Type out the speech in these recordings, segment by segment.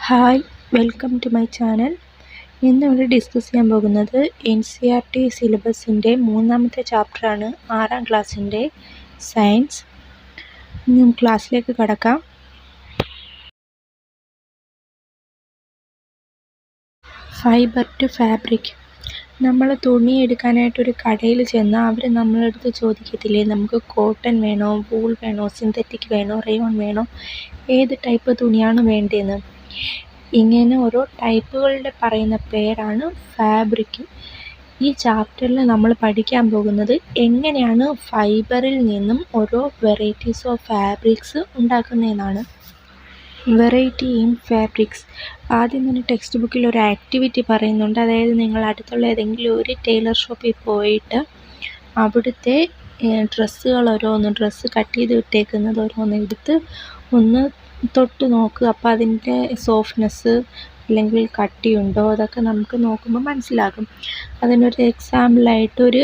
Hi, welcome to my channel. ഇന്നിവിടെ discuss ചെയ്യാൻ പോകുന്നത് NCERT സിലബസിൻ്റെ 3-ാമത്തെ ചാപ്റ്ററാണ്, 6-ാം ക്ലാസ്സിൻ്റെ സയൻസ്. ഇനി നമുക്ക് ക്ലാസ്സിലേക്ക് കടക്കാം. Fibre to fabric. നമ്മൾ തുണി എടുക്കാനായിട്ടൊരു കടയിൽ ചെന്നാൽ അവർ നമ്മളടുത്ത് ചോദിക്കത്തില്ലേ, നമുക്ക് കോട്ടൺ വേണോ, വൂൾ വേണോ, സിന്തറ്റിക് വേണോ, റയോൺ വേണോ, ഏത് ടൈപ്പ് തുണിയാണ് വേണ്ടതെന്ന്. ഇങ്ങനെ ഓരോ ടൈപ്പുകളുടെ പറയുന്ന പേരാണ് ഫാബ്രിക്. ഈ ചാപ്റ്ററിൽ നമ്മൾ പഠിക്കാൻ പോകുന്നത് എങ്ങനെയാണ് ഫൈബറിൽ നിന്നും ഓരോ വെറൈറ്റീസ് ഓഫ് ഫാബ്രിക്സ് ഉണ്ടാക്കുന്നതെന്നാണ്. Variety in fabrics. ആദ്യം തന്നെ ടെക്സ്റ്റ് ബുക്കിൽ ഒരു ആക്ടിവിറ്റി പറയുന്നുണ്ട്. അതായത് നിങ്ങൾ അടുത്തുള്ള ഏതെങ്കിലും ഒരു ടൈലർ ഷോപ്പിൽ പോയിട്ട് അവിടുത്തെ ഡ്രസ്സുകൾ ഡ്രസ്സ് കട്ട് ചെയ്ത് വിട്ടേക്കുന്നത് ഓരോന്ന് എടുത്ത് ഒന്ന് തൊട്ട് നോക്കുക. അപ്പോൾ അതിൻ്റെ സോഫ്റ്റ്നെസ് അല്ലെങ്കിൽ കട്ടിയുണ്ടോ അതൊക്കെ നമുക്ക് നോക്കുമ്പോൾ മനസ്സിലാകും. അതിനൊരു എക്സാമ്പിളായിട്ടൊരു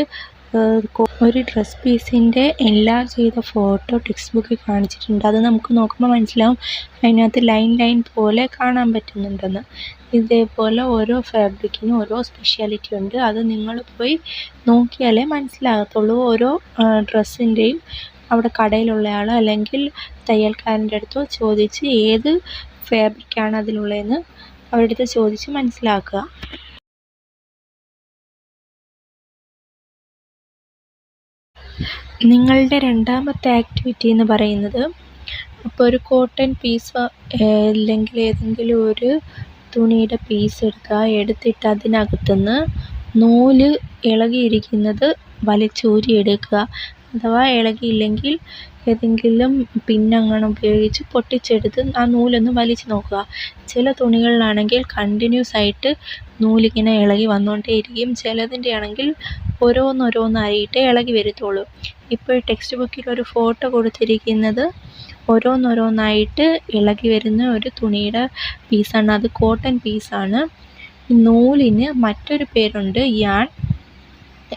ഡ്രസ് പീസിൻ്റെ എൻലാർജ് ചെയ്ത ഫോട്ടോ ടെക്സ്റ്റ് ബുക്കിൽ കാണിച്ചിട്ടുണ്ട്. അത് നമുക്ക് നോക്കുമ്പോൾ മനസ്സിലാവും അതിനകത്ത് ലൈൻ പോലെ കാണാൻ പറ്റുന്നുണ്ടെന്ന്. ഇതേപോലെ ഓരോ ഫാബ്രിക്കിനും ഓരോ സ്പെഷ്യാലിറ്റി ഉണ്ട്. അത് നിങ്ങൾ പോയി നോക്കിയാലേ മനസ്സിലാകത്തുള്ളൂ. ഓരോ ഡ്രസ്സിൻ്റെയും അവിടെ കടയിലുള്ളയാൾ അല്ലെങ്കിൽ തയ്യൽക്കാരൻ്റെ അടുത്തോ ചോദിച്ച് ഏത് ഫാബ്രിക്കാണ് അതിലുള്ളതെന്ന് അവരുടെ അടുത്ത് ചോദിച്ച് മനസ്സിലാക്കുക. നിങ്ങളുടെ 2-ാമത്തെ ആക്ടിവിറ്റി എന്ന് പറയുന്നത്, അപ്പോൾ ഒരു കോട്ടൺ പീസ് അല്ലെങ്കിൽ ഏതെങ്കിലും ഒരു തുണിയുടെ പീസ് എടുത്തിട്ട് അതിനകത്തുനിന്ന് നൂല് ഇളകിയിരിക്കുന്നത് വലിച്ചൂരിയെടുക്കുക. അഥവാ ഇളകിയില്ലെങ്കിൽ ഏതെങ്കിലും പിന്നങ്ങനെ ഉപയോഗിച്ച് പൊട്ടിച്ചെടുത്ത് ആ നൂലൊന്ന് വലിച്ച് നോക്കുക. ചില തുണികളിലാണെങ്കിൽ കണ്ടിന്യൂസ് ആയിട്ട് നൂലിങ്ങനെ ഇളകി വന്നുകൊണ്ടേയിരിക്കും. ചിലതിൻ്റെ ആണെങ്കിൽ ഓരോന്നായിട്ടേ ഇളകി വരത്തുള്ളൂ. ഇപ്പോൾ ടെക്സ്റ്റ് ബുക്കിൽ ഒരു ഫോട്ടോ കൊടുത്തിരിക്കുന്നത് ഓരോന്നായിട്ട് ഇളകി വരുന്ന ഒരു തുണിയുടെ പീസാണ്. അത് കോട്ടൺ പീസാണ്. നൂലിന് മറ്റൊരു പേരുണ്ട്, യാൺ.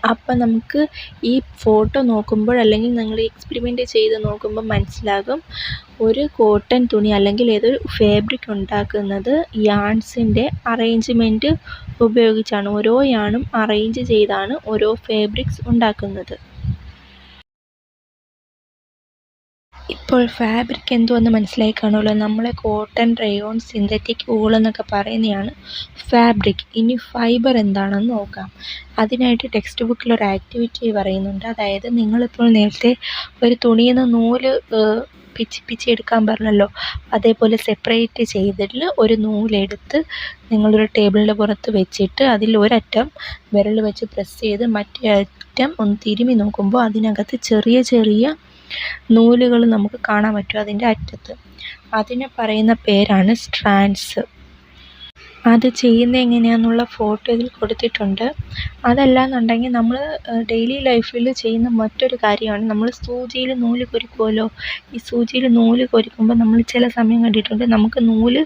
അപ്പം നമുക്ക് ഈ ഫോട്ടോ നോക്കുമ്പോൾ അല്ലെങ്കിൽ നിങ്ങൾ എക്സ്പെരിമെൻ്റ് ചെയ്ത് നോക്കുമ്പോൾ മനസ്സിലാകും, ഒരു കോട്ടൺ തുണി അല്ലെങ്കിൽ ഏതൊരു ഫാബ്രിക് ഉണ്ടാക്കുന്നത് യാൺസിൻ്റെ അറേഞ്ച്മെൻറ്റ് ഉപയോഗിച്ചാണ്. ഓരോ യാണും അറേഞ്ച് ചെയ്താണ് ഓരോ ഫാബ്രിക്സ് ഉണ്ടാക്കുന്നത്. ഇപ്പോൾ ഫാബ്രിക് എന്തുവെന്ന് മനസ്സിലായി കാണുമല്ലോ. നമ്മളെ കോട്ടൺ, റയോൺ, സിന്തറ്റിക്, വൂൾ എന്നൊക്കെ പറയുന്നതാണ് ഫാബ്രിക്. ഇനി ഫൈബർ എന്താണെന്ന് നോക്കാം. അതിനായിട്ട് ടെക്സ്റ്റ് ബുക്കിൽ ഒരു ആക്ടിവിറ്റി പറയുന്നുണ്ട്. അതായത് നിങ്ങളിപ്പോൾ നേരത്തെ ഒരു തുണിയിൽ നിന്ന് നൂല് പിച്ചി എടുക്കാൻ പറഞ്ഞല്ലോ, അതേപോലെ സെപ്പറേറ്റ് ചെയ്തിട്ട് ഒരു നൂലെടുത്ത് നിങ്ങളൊരു ടേബിളിൻ്റെ പുറത്ത് വെച്ചിട്ട് അതിൽ ഒരറ്റം വിരൽ വെച്ച് പ്രസ് ചെയ്ത് മറ്റേ അറ്റം ഒന്ന് തിരുമ്മി നോക്കുമ്പോൾ അതിനകത്ത് ചെറിയ നൂലുകൾ നമുക്ക് കാണാൻ പറ്റും അതിൻ്റെ അറ്റത്ത്. അതിനെ പറയുന്ന പേരാണ് സ്ട്രാൻഡ്സ്. അത് ചെയ്യുന്നത് എങ്ങനെയാണെന്നുള്ള ഫോട്ടോ ഇതിൽ കൊടുത്തിട്ടുണ്ട്. അതല്ലാന്നുണ്ടെങ്കിൽ നമ്മൾ ഡെയിലി ലൈഫിൽ ചെയ്യുന്ന മറ്റൊരു കാര്യമാണ്, നമ്മൾ സൂചിയിൽ നൂല് കൊരുക്കുമല്ലോ. ഈ സൂചിയിൽ നൂല് കൊരുക്കുമ്പോൾ നമ്മൾ ചില സമയം കണ്ടിട്ടുണ്ട്, നമുക്ക് നൂല്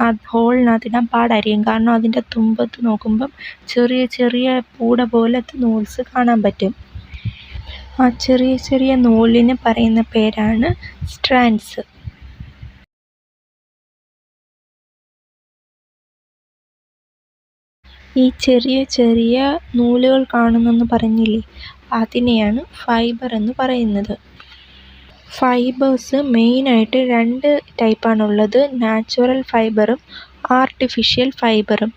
ആ ഹോളിനകത്തിടാൻ പാടായിരിക്കും. കാരണം അതിൻ്റെ തുമ്പത്ത് നോക്കുമ്പം ചെറിയ പൂട പോലത്തെ നൂൽസ് കാണാൻ പറ്റും. ആ ചെറിയ നൂലിന് പറയുന്ന പേരാണ് സ്ട്രാൻഡ്സ്. ഈ ചെറിയ നൂലുകൾ കാണുന്നെന്ന് പറഞ്ഞില്ലേ, അതിനെയാണ് ഫൈബർ എന്ന് പറയുന്നത്. ഫൈബേഴ്സ് മെയിനായിട്ട് 2 ടൈപ്പാണുള്ളത്, നാച്ചുറൽ ഫൈബറും ആർട്ടിഫിഷ്യൽ ഫൈബറും.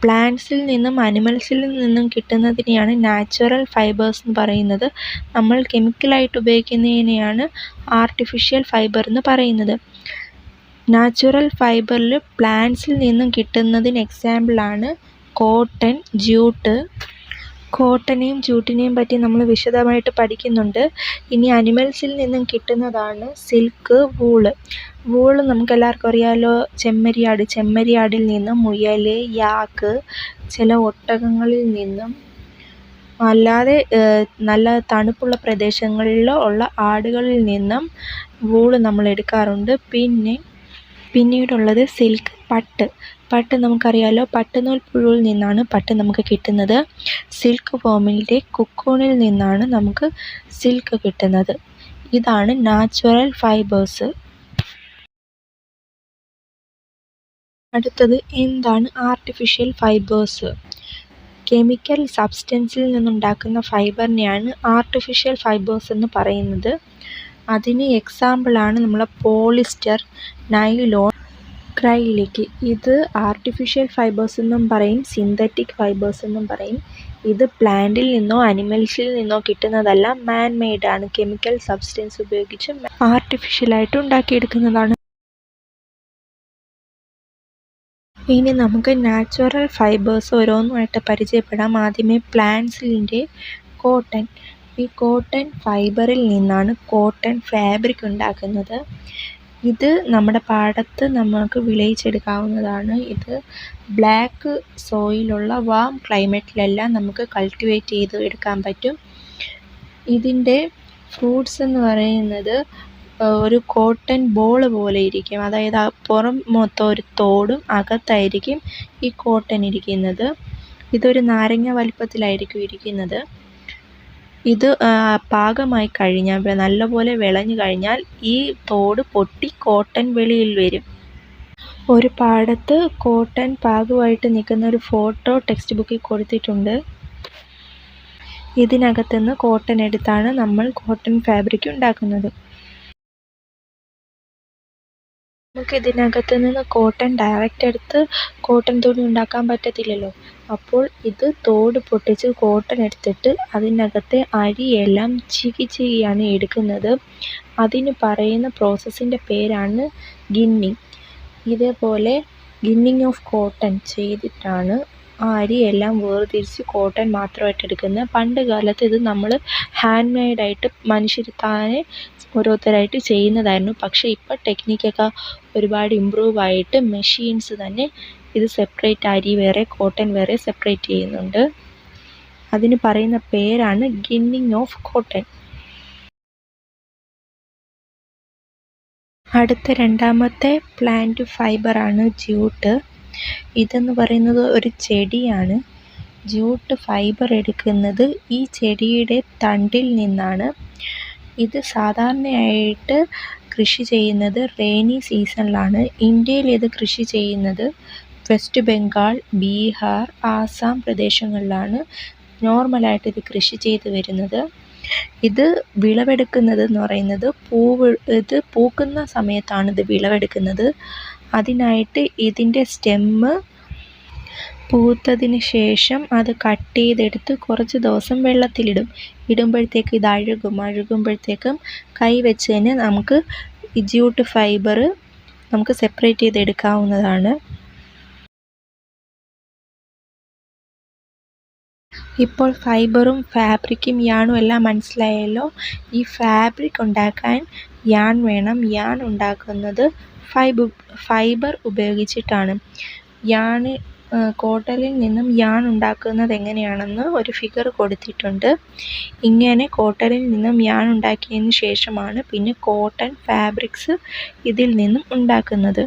പ്ലാന്റ്സിൽ നിന്നും അനിമൽസിൽ നിന്നും കിട്ടുന്നതിനെയാണ് നാച്ചുറൽ ഫൈബേഴ്സ് എന്ന് പറയുന്നത്. നമ്മൾ കെമിക്കലായിട്ട് ഉപയോഗിക്കുന്നതിനെയാണ് ആർട്ടിഫിഷ്യൽ ഫൈബർ എന്ന് പറയുന്നത്. നാച്ചുറൽ ഫൈബറിൽ പ്ലാന്റ്സിൽ നിന്നും കിട്ടുന്നതിന് എക്സാമ്പിളാണ് കോട്ടൺ, ജൂട്ട്. കോട്ടനെയും ജൂട്ടിനെയും പറ്റി നമ്മൾ വിശദമായിട്ട് പഠിക്കുന്നുണ്ട്. ഇനി അനിമൽസിൽ നിന്നും കിട്ടുന്നതാണ് സിൽക്ക്, വൂള്. വൂള് നമുക്കെല്ലാവർക്കും അറിയാമല്ലോ, ചെമ്മരിയാടിൽ നിന്നും, മുയൽ, യാക്ക്, ചില ഒട്ടകങ്ങളിൽ നിന്നും, അല്ലാതെ നല്ല തണുപ്പുള്ള പ്രദേശങ്ങളിൽ ഉള്ള ആടുകളിൽ നിന്നും വൂള് നമ്മൾ എടുക്കാറുണ്ട്. പിന്നീടുള്ളത് സിൽക്ക്, പട്ട് നമുക്കറിയാമല്ലോ, പട്ടുനൂൽ പുഴുവിൽ നിന്നാണ് പട്ട് നമുക്ക് കിട്ടുന്നത്. സിൽക്ക് ഫോമിൻ്റെ കുക്കോണിൽ നിന്നാണ് നമുക്ക് സിൽക്ക് കിട്ടുന്നത്. ഇതാണ് നാച്ചുറൽ ഫൈബേഴ്സ്. അടുത്തത് എന്താണ് ആർട്ടിഫിഷ്യൽ ഫൈബേഴ്സ്? കെമിക്കൽ സബ്സ്റ്റൻസിൽ നിന്നുണ്ടാക്കുന്ന ഫൈബറിനെയാണ് ആർട്ടിഫിഷ്യൽ ഫൈബേഴ്സ് എന്ന് പറയുന്നത്. അതിന് എക്സാമ്പിളാണ് നമ്മളെ പോളിസ്റ്റർ, നൈലോൺ, അക്രൈലിക്. ഇത് ആർട്ടിഫിഷ്യൽ ഫൈബേഴ്സ് എന്നും പറയും, സിന്തറ്റിക് ഫൈബേഴ്സ് എന്നും പറയും. ഇത് പ്ലാന്റിൽ നിന്നോ അനിമൽസിൽ നിന്നോ കിട്ടുന്നതല്ല, മാൻ മെയ്ഡ് ആണ്. കെമിക്കൽ സബ്സ്റ്റൻസ് ഉപയോഗിച്ച് ആർട്ടിഫിഷ്യലായിട്ട് ഉണ്ടാക്കിയെടുക്കുന്നതാണ്. ഇനി നമുക്ക് നാച്ചുറൽ ഫൈബേഴ്സ് ഓരോന്നുമായിട്ട് പരിചയപ്പെടാം. ആദ്യമേ പ്ലാന്റ്സിൻ്റെ കോട്ടൺ. ഈ കോട്ടൺ ഫൈബറിൽ നിന്നാണ് കോട്ടൺ ഫാബ്രിക് ഉണ്ടാക്കുന്നത്. ഇത് നമ്മുടെ പാടത്ത് നമുക്ക് വിളയിച്ചെടുക്കാവുന്നതാണ്. ഇത് ബ്ലാക്ക് സോയിലുള്ള വാം ക്ലൈമറ്റിലെല്ലാം നമുക്ക് കൾട്ടിവേറ്റ് ചെയ്ത് എടുക്കാൻ പറ്റും. ഇതിൻ്റെ ഫ്രൂട്ട്സ് എന്ന് പറയുന്നത് ഒരു കോട്ടൺ ബോൾ പോലെ ഇരിക്കും. അതായത് പുറം മൊത്തം ഒരു തോടും അകത്തായിരിക്കും ഈ കോട്ടൺ ഇരിക്കുന്നത്. ഇതൊരു നാരങ്ങ വലുപ്പത്തിലായിരിക്കും ഇരിക്കുന്നത്. ഇത് പാകമായി കഴിഞ്ഞാൽ, നല്ലപോലെ വിളഞ്ഞു കഴിഞ്ഞാൽ ഈ തോട് പൊട്ടി കോട്ടൺ വെളിയിൽ വരും. ഒരു പാടത്ത് കോട്ടൺ പാകമായിട്ട് നിൽക്കുന്ന ഒരു ഫോട്ടോ ടെക്സ്റ്റ് ബുക്കിൽ കൊടുത്തിട്ടുണ്ട്. ഇതിനകത്തുനിന്ന് കോട്ടൺ എടുത്താണ് നമ്മൾ കോട്ടൺ ഫാബ്രിക് ഉണ്ടാക്കുന്നത്. നമുക്ക് ഇതിനകത്ത് നിന്ന് കോട്ടൺ ഡയറക്റ്റ് എടുത്ത് കോട്ടൺ തുണി ഉണ്ടാക്കാൻ പറ്റത്തില്ലല്ലോ. അപ്പോൾ ഇത് തോട് പൊട്ടിച്ച് കോട്ടൺ എടുത്തിട്ട് അതിനകത്തെ അരിയെല്ലാം ചികിയാണ് എടുക്കുന്നത്. അതിന് പറയുന്ന പ്രോസസ്സിൻ്റെ പേരാണ് ഗിന്നിങ്. ഇതേപോലെ ഗിന്നിങ് ഓഫ് കോട്ടൺ ചെയ്തിട്ടാണ് ആ അരിയെല്ലാം വേർതിരിച്ച് കോട്ടൺ മാത്രമായിട്ട് എടുക്കുന്നത്. പണ്ട് കാലത്ത് ഇത് നമ്മൾ ഹാൻഡ് മെയ്ഡായിട്ട് മനുഷ്യർ താനെ ഓരോരുത്തരായിട്ട് ചെയ്യുന്നതായിരുന്നു. പക്ഷേ ഇപ്പോൾ ടെക്നിക്കൊക്കെ ഒരുപാട് ഇമ്പ്രൂവ് ആയിട്ട് മെഷീൻസ് തന്നെ ഇത് സെപ്പറേറ്റ്, അരി വേറെ കോട്ടൺ വേറെ സെപ്പറേറ്റ് ചെയ്യുന്നുണ്ട്. അതിന് പറയുന്ന പേരാണ് ഗിന്നിങ് ഓഫ് കോട്ടൺ. അടുത്ത രണ്ടാമത്തെ പ്ലാന്റ് ഫൈബറാണ് ജ്യൂട്ട്. ഇതെന്ന് പറയുന്നത് ഒരു ചെടിയാണ്. ജ്യൂട്ട് ഫൈബർ എടുക്കുന്നത് ഈ ചെടിയുടെ തണ്ടിൽ നിന്നാണ്. ഇത് സാധാരണയായിട്ട് കൃഷി ചെയ്യുന്നത് റെയിനി സീസണിലാണ്. ഇന്ത്യയിൽ ഇത് കൃഷി ചെയ്യുന്നത് വെസ്റ്റ് ബംഗാൾ, ബീഹാർ, ആസാം പ്രദേശങ്ങളിലാണ് നോർമലായിട്ട് ഇത് കൃഷി ചെയ്ത് വരുന്നത്. ഇത് വിളവെടുക്കുന്നത് എന്ന് പറയുന്നത് ഇത് പൂക്കുന്ന സമയത്താണ് ഇത് വിളവെടുക്കുന്നത്. അതിനായിട്ട് ഇതിൻ്റെ സ്റ്റെമ്മ് പൂത്തതിന് ശേഷം അത് കട്ട് ചെയ്തെടുത്ത് കുറച്ച് ദിവസം വെള്ളത്തിലിടും. ഇടുമ്പോഴത്തേക്ക് ഇത് അഴുകുമ്പോഴത്തേക്കും കൈ വെച്ച് തന്നെ നമുക്ക് ഈ ജ്യൂട്ട് ഫൈബർ നമുക്ക് സെപ്പറേറ്റ് ചെയ്തെടുക്കാവുന്നതാണ്. ഇപ്പോൾ ഫൈബറും ഫാബ്രിക്കും യാണും എല്ലാം മനസ്സിലായല്ലോ. ഈ ഫാബ്രിക് ഉണ്ടാക്കാൻ യാൺ വേണം. യാൺ ഉണ്ടാക്കുന്നത് ഫൈബർ ഉപയോഗിച്ചിട്ടാണ്. കോട്ടണിൽ നിന്നും യാൺ ഉണ്ടാക്കുന്നത് എങ്ങനെയാണെന്ന് ഒരു ഫിഗർ കൊടുത്തിട്ടുണ്ട്. ഇങ്ങനെ കോട്ടണിൽ നിന്നും യാൺ ഉണ്ടാക്കിയതിന് ശേഷമാണ് പിന്നെ കോട്ടൺ ഫാബ്രിക്സ് ഇതിൽ നിന്നും ഉണ്ടാക്കുന്നത്.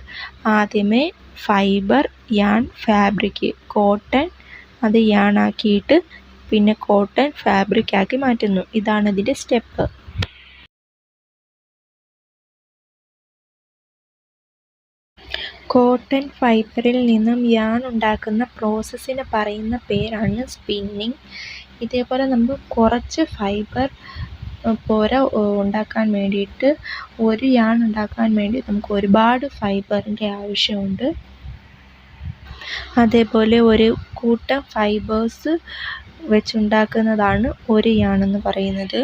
ആദ്യമേ ഫൈബർ, യാൺ, ഫാബ്രിക്. കോട്ടൺ അത് യാണാക്കിയിട്ട് പിന്നെ കോട്ടൺ ഫാബ്രിക് ആക്കി മാറ്റുന്നു. ഇതാണ് ഇതിൻ്റെ സ്റ്റെപ്പ്. കോട്ടൺ ഫൈബറിൽ നിന്നും യാൺ ഉണ്ടാക്കുന്ന പ്രോസസ്സിന് പറയുന്ന പേരാണ് സ്പിന്നിങ്. ഇതേപോലെ നമുക്ക് കുറച്ച് ഫൈബർ പോര ഉണ്ടാക്കാൻ വേണ്ടിയിട്ട്, ഒരു യാൺ ഉണ്ടാക്കാൻ വേണ്ടി നമുക്ക് ഒരുപാട് ഫൈബറിൻ്റെ ആവശ്യമുണ്ട്. അതേപോലെ ഒരു കൂട്ടം ഫൈബേഴ്സ് വെച്ചുണ്ടാക്കുന്നതാണ് ഒരു യാൺ എന്ന് പറയുന്നത്.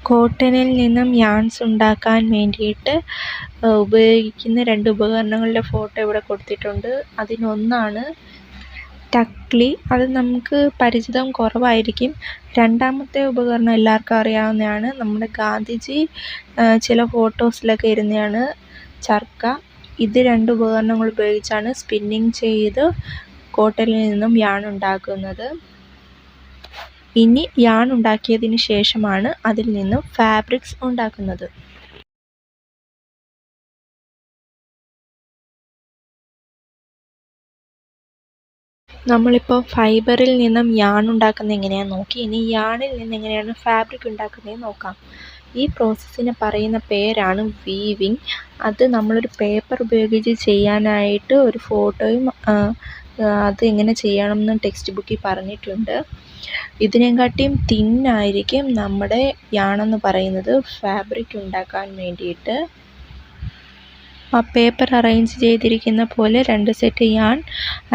കോട്ടണിൽ നിന്നും യാൺസ് ഉണ്ടാക്കാൻ വേണ്ടിയിട്ട് ഉപയോഗിക്കുന്ന 2 ഉപകരണങ്ങളുടെ ഫോട്ടോ ഇവിടെ കൊടുത്തിട്ടുണ്ട്. അതിനൊന്നാണ് ടക്ലി. അത് നമുക്ക് പരിചിതം കുറവായിരിക്കും. രണ്ടാമത്തെ ഉപകരണം എല്ലാവർക്കും അറിയാവുന്നതാണ്. നമ്മുടെ ഗാന്ധിജി ചില ഫോട്ടോസിലൊക്കെ ഇരുന്നതാണ് ചർക്ക. ഇത് 2 ഉപകരണങ്ങൾ ഉപയോഗിച്ചാണ് സ്പിന്നിങ് ചെയ്ത് കോട്ടണിൽ നിന്നും യാൺ ഉണ്ടാക്കുന്നത്. ഇനി യാൺ ഉണ്ടാക്കിയതിന് ശേഷമാണ് അതിൽ നിന്നും ഫാബ്രിക്സ് ഉണ്ടാക്കുന്നത്. നമ്മളിപ്പോൾ ഫൈബറിൽ നിന്നും യാൺ ഉണ്ടാക്കുന്നത് എങ്ങനെയാണെന്ന് നോക്കി. ഇനി യാണിൽ നിന്ന് എങ്ങനെയാണ് ഫാബ്രിക് ഉണ്ടാക്കുന്നതെന്ന് നോക്കാം. ഈ പ്രോസസ്സിന് പറയുന്ന പേരാണ് വീവിങ്. അത് നമ്മളൊരു പേപ്പർ ഉപയോഗിച്ച് ചെയ്യാനായിട്ട് ഒരു ഫോട്ടോയും അത് എങ്ങനെ ചെയ്യണമെന്ന് ടെക്സ്റ്റ് ബുക്കിൽ പറഞ്ഞിട്ടുണ്ട്. ഇതിനെക്കാട്ടിയും തിന്നായിരിക്കും നമ്മുടെ യാണെന്ന് പറയുന്നത് ഫാബ്രിക് ഉണ്ടാക്കാൻ വേണ്ടിയിട്ട്. ആ പേപ്പർ അറേഞ്ച് ചെയ്തിരിക്കുന്ന പോലെ 2 സെറ്റ് യാൺ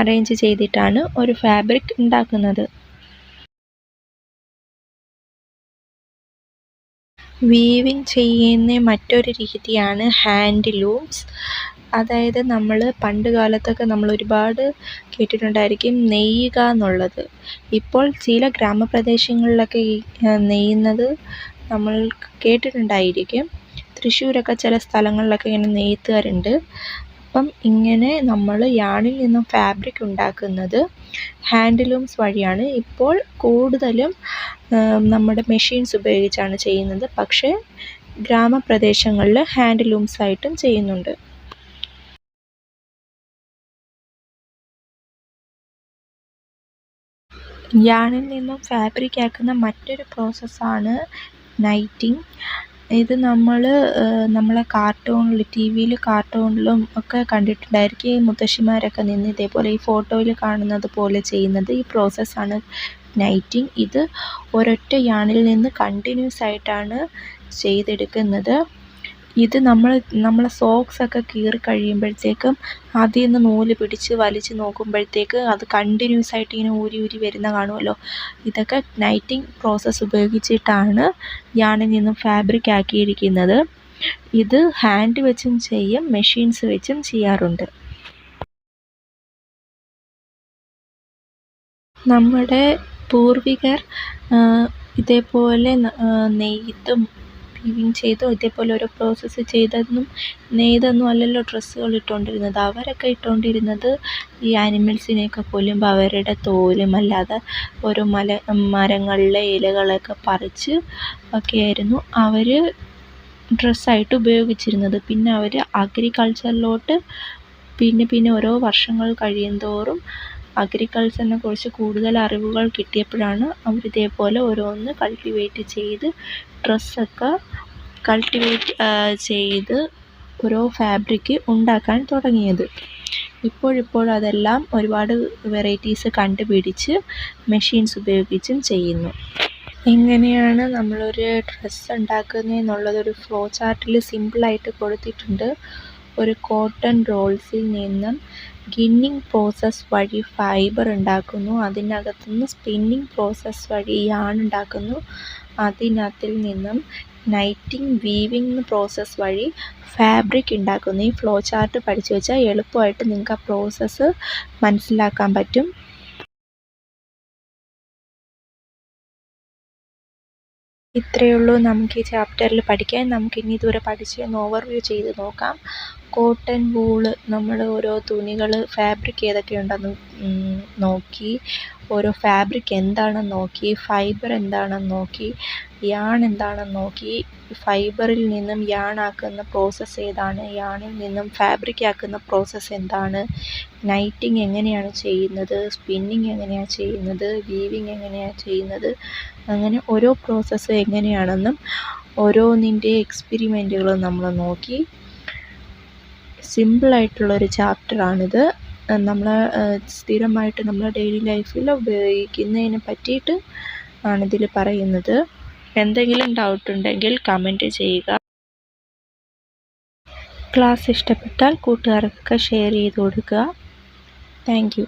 അറേഞ്ച് ചെയ്തിട്ടാണ് ഒരു ഫാബ്രിക് ഉണ്ടാക്കുന്നത്. വീവിങ് ചെയ്യുന്ന മറ്റൊരു രീതിയാണ് ഹാൻഡ്ലൂംസ്. അതായത് നമ്മൾ പണ്ട് കാലത്തൊക്കെ നമ്മൾ ഒരുപാട് കേട്ടിട്ടുണ്ടായിരിക്കും നെയ്യുക എന്നുള്ളത്. ഇപ്പോൾ ചില ഗ്രാമപ്രദേശങ്ങളിലൊക്കെ ഈ നെയ്യുന്നത് നമ്മൾ കേട്ടിട്ടുണ്ടായിരിക്കും. തൃശ്ശൂരൊക്കെ ചില സ്ഥലങ്ങളിലൊക്കെ ഇങ്ങനെ നെയ്ത്തുകാരുണ്ട്. അപ്പം ഇങ്ങനെ നമ്മൾ യാണിൽ നിന്നും ഫാബ്രിക് ഉണ്ടാക്കുന്നത് ഹാൻഡ്ലൂംസ് വഴിയാണ്. ഇപ്പോൾ കൂടുതലും നമ്മുടെ മെഷീൻസ് ഉപയോഗിച്ചാണ് ചെയ്യുന്നത്. പക്ഷേ ഗ്രാമപ്രദേശങ്ങളിൽ ഹാൻഡ്ലൂംസ് ആയിട്ടും ചെയ്യുന്നുണ്ട്. യാണിൽ നിന്നും ഫാബ്രിക് ആക്കുന്ന മറ്റൊരു പ്രോസസ്സാണ് നൈറ്റിങ്. ഇത് നമ്മളെ കാർട്ടൂണിൽ ടി വിയിൽ കാർട്ടൂണിലും ഒക്കെ കണ്ടിട്ടുണ്ടായിരിക്കും. ഈ മുത്തശ്ശിമാരൊക്കെ നിന്ന് ഇതേപോലെ ഈ ഫോട്ടോയിൽ കാണുന്നത് പോലെ ചെയ്യുന്നത് ഈ പ്രോസസ്സാണ് നൈറ്റിങ്. ഇത് ഒരൊറ്റ യാണിൽ നിന്ന് കണ്ടിന്യൂസ് ആയിട്ടാണ് ചെയ്തെടുക്കുന്നത്. ഇത് നമ്മളെ സോക്സൊക്കെ കീറി കഴിയുമ്പോഴത്തേക്കും അതിൽ നിന്ന് നൂല് പിടിച്ച് വലിച്ച് നോക്കുമ്പോഴത്തേക്ക് അത് കണ്ടിന്യൂസ് ആയിട്ട് ഇങ്ങനെ ഊരി ഊരി വരുന്ന കാണുമല്ലോ. ഇതൊക്കെ നൈറ്റിങ് പ്രോസസ്സ് ഉപയോഗിച്ചിട്ടാണ് യാണിൽ നിന്നും ഫാബ്രിക് ആക്കിയിരിക്കുന്നത്. ഇത് ഹാൻഡ് വെച്ചും ചെയ്യും, മെഷീൻസ് വെച്ചും ചെയ്യാറുണ്ട്. നമ്മുടെ പൂർവികർ ഇതേപോലെ നെയ്തും വീവിങ് ചെയ്തോ ഇതേപോലെ ഓരോ പ്രോസസ്സ് ചെയ്തൊന്നും നെയ്തൊന്നും അല്ലല്ലോ ഡ്രസ്സുകൾ ഇട്ടുകൊണ്ടിരുന്നത്. അവരൊക്കെ ഇട്ടുകൊണ്ടിരുന്നത് ഈ ആനിമൽസിനെയൊക്കെ കൊല്ലുമ്പോൾ അവരുടെ തോലും അല്ലാതെ ഓരോ മരങ്ങളിലെ ഇലകളൊക്കെ പറിച്ച് ഒക്കെയായിരുന്നു അവർ ഡ്രസ്സായിട്ട് ഉപയോഗിച്ചിരുന്നത്. പിന്നെ അവർ അഗ്രികൾച്ചറിലോട്ട് പിന്നെ ഓരോ വർഷങ്ങൾ കഴിയുന്തോറും അഗ്രികൾച്ചറിനെ കുറിച്ച് കൂടുതൽ അറിവുകൾ കിട്ടിയപ്പോഴാണ് അവർ ഇതേപോലെ ഓരോന്ന് കൾട്ടിവേറ്റ് ചെയ്ത് ഡ്രസ്സൊക്കെ കൾട്ടിവേറ്റ് ചെയ്ത് ഓരോ ഫാബ്രിക് ഉണ്ടാക്കാൻ തുടങ്ങിയത്. ഇപ്പോൾ അതെല്ലാം ഒരുപാട് വെറൈറ്റീസ് കണ്ടുപിടിച്ച് മെഷീൻസ് ഉപയോഗിച്ചും ചെയ്യുന്നു. എങ്ങനെയാണ് നമ്മളൊരു ഡ്രസ്സ് ഉണ്ടാക്കുന്നതെന്നുള്ളതൊരു ഫ്ലോ ചാർട്ടിൽ സിമ്പിളായിട്ട് കൊടുത്തിട്ടുണ്ട്. ഒരു കോട്ടൺ റോൾസിൽ നിന്നും ഗിന്നിങ് പ്രോസസ്സ് വഴി ഫൈബർ ഉണ്ടാക്കുന്നു. അതിനകത്തുനിന്ന് സ്പിന്നിങ് പ്രോസസ്സ് വഴി യാൺ ഉണ്ടാക്കുന്നു. അതിനകത്തിൽ നിന്നും നൈറ്റിങ് വീവിങ് പ്രോസസ്സ് വഴി ഫാബ്രിക് ഉണ്ടാക്കുന്നു. ഈ ഫ്ലോ ചാർട്ട് പഠിച്ചു വെച്ചാൽ എളുപ്പമായിട്ട് നിങ്ങൾക്ക് ആ പ്രോസസ്സ് മനസ്സിലാക്കാൻ പറ്റും. ഇത്രയേ ഉള്ളൂ നമുക്ക് ഈ ചാപ്റ്ററിൽ പഠിക്കാൻ. നമുക്കിനി ഇതുവരെ പഠിച്ചതൊന്ന് ഓവർവ്യൂ ചെയ്ത് നോക്കാം. കോട്ടൺ, വൂള്, നമ്മൾ ഓരോ തുണികൾ ഫാബ്രിക് ഏതൊക്കെയുണ്ടെന്ന് നോക്കി. ഓരോ ഫാബ്രിക് എന്താണെന്ന് നോക്കി. ഫൈബർ എന്താണെന്ന് നോക്കി. യാൺ എന്താണെന്ന് നോക്കി. ഫൈബറിൽ നിന്നും യാൺ ആക്കുന്ന പ്രോസസ്സ് ഏതാണ്, യാണിൽ നിന്നും ഫാബ്രിക് ആക്കുന്ന പ്രോസസ്സ് എന്താണ്, നൈറ്റിങ് എങ്ങനെയാണ് ചെയ്യുന്നത്, സ്പിന്നിങ് എങ്ങനെയാണ് ചെയ്യുന്നത്, വീവിങ് എങ്ങനെയാണ് ചെയ്യുന്നത്, അങ്ങനെ ഓരോ പ്രോസസ്സ് എങ്ങനെയാണെന്നും ഓരോന്നിൻ്റെ എക്സ്പെരിമെൻറ്റുകളും നമ്മൾ നോക്കി. സിമ്പിളായിട്ടുള്ളൊരു ചാപ്റ്ററാണിത്. നമ്മൾ സ്ഥിരമായിട്ട് നമ്മൾ ഡെയിലി ലൈഫിൽ ഉപയോഗിക്കുന്നതിനെ പറ്റിയിട്ട് ആണിതിൽ പറയുന്നത്. എന്തെങ്കിലും ഡൗട്ട് ഉണ്ടെങ്കിൽ കമൻറ്റ് ചെയ്യുക. ക്ലാസ് ഇഷ്ടപ്പെട്ടാൽ കൂട്ടുകാർക്കൊക്കെ ഷെയർ ചെയ്ത് കൊടുക്കുക. Thank you.